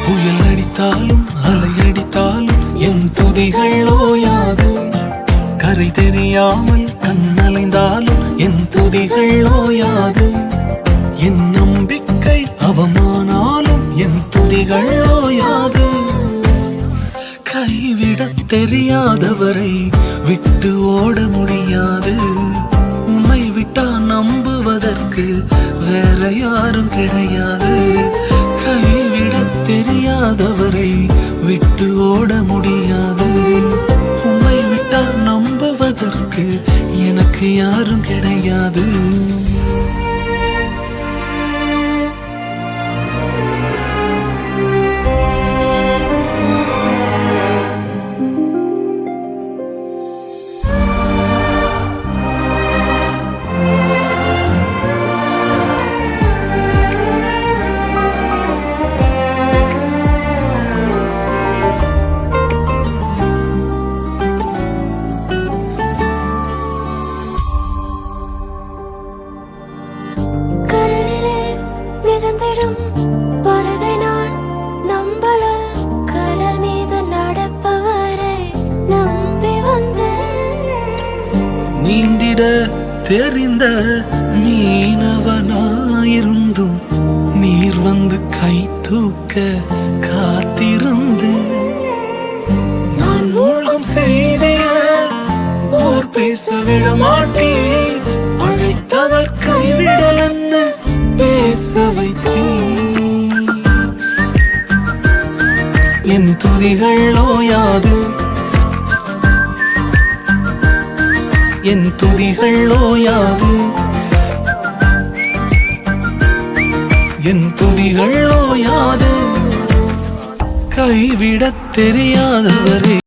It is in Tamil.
புயல் அடித்தாலும் அலை அடித்தாலும் என் துதிகள் ஓயாது. கரை தெரியாமல் கண்ணலைந்தாலும் என் துதிகள் ஓயாது. என் நம்பிக்கை அவமானாலும் என் துதிகள் ஓயாது. கைவிடத் தெரியாதவரை விட்டு ஓட முடியாது. உன்னை விட்டா நம்புவதற்கு வேற யாரும் கிடையாது. கைவிடத் தெரியாதவரை விட்டு ஓட முடியாது. உன்னை விட்டா நம்புவதற்கு எனக்கு யாரும் கிடையாது. படகை நான் நம்பல, கடல் மீது நடப்பவரை நம்பி வந்தேன். நீந்திட தெரிந்த மீனவனாயிருந்தும் நீர் வந்து கை தூக்க காத்திருந்து. நான் மூழ்கும் செய்திய ஓர் பேச விட மாட்டேன். அழைத்தவர் கைவிடலன்னு பேச வைத்தேன். என் துதிகள் ஓயாது. என் துதிகள் ஓயாது. என் துதிகள் ஓயாது. கைவிடத் தெரியாதவரே